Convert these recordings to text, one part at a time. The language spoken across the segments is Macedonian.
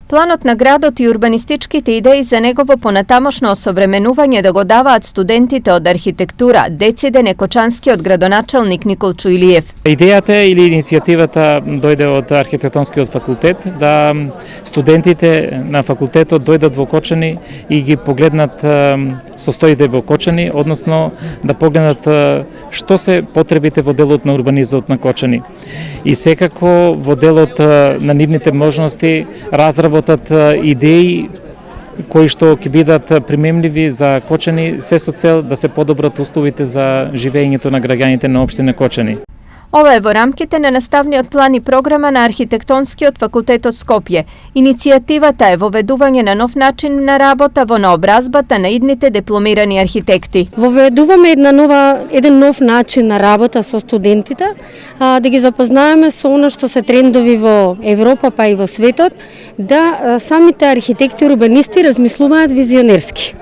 Планот на градот и урбанистичките идеи за негово понатамошно осовременување да го даваат студентите од архитектура, дециде некочанскиот градоначалник Николчо Илиев. Идејата или иницијативата дојде од архитектонскиот факултет, да студентите на факултетот дојдат во Кочани и ги погледнат состоите во Кочани, односно да погледнат што се потребите во делот на урбанизмот на Кочани. И секако во делот на нивните можности разработат идеи кои што ќе бидат примемливи за Кочани, се со цел да се подобрат условите за живеењето на граѓаните на општина Кочани. Ова е во рамките на наставниот план и програма на Архитектонскиот факултет од Скопје. Иницијативата е воведување на нов начин на работа во наобразбата на идните дипломирани архитекти. Воведуваме еден нов начин на работа со студентите, да ги запознаеме со она што се трендови во Европа па и во светот, да самите архитекти и урбанисти размислуваат визионерски.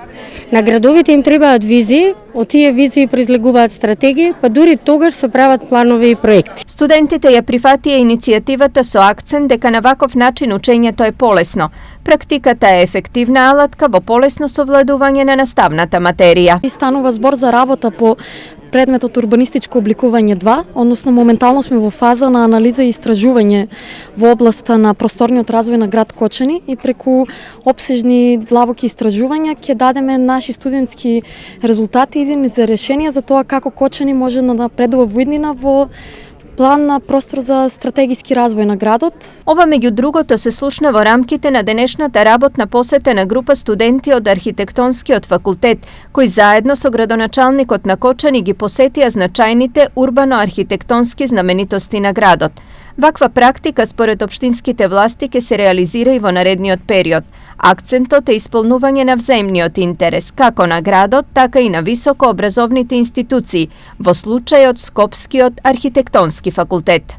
На градовите им требаат визии, од тие визии произлегуваат стратегии, па дури тогаш се прават планови и проекти. Студентите ја прифатија иницијативата со акцент дека на ваков начин учењето е полесно. Практиката е ефективна алатка во полесно совладување на наставната материја. И станува збор за работа по предметот урбанистичко обликување 2, односно моментално сме во фаза на анализа и истражување во областа на просторниот развој на град Кочани и преку опсежни длабоки истражувања ќе дадеме наши студентски резултати и за решенија за тоа како Кочани може да напредува во иднина во план на простор за стратегиски развој на градот. Ова меѓу другото се слушна во рамките на денешната работна посета на група студенти од Архитектонскиот факултет, кои заедно со градоначалникот на Кочани ги посетија значајните урбано-архитектонски знаменитости на градот. Ваква практика според општинските власти ќе се реализира и во наредниот период. Акцентот е исполнување на взаимниот интерес, како на градот, така и на високообразовните институции, во случајот Скопскиот архитектонски факултет.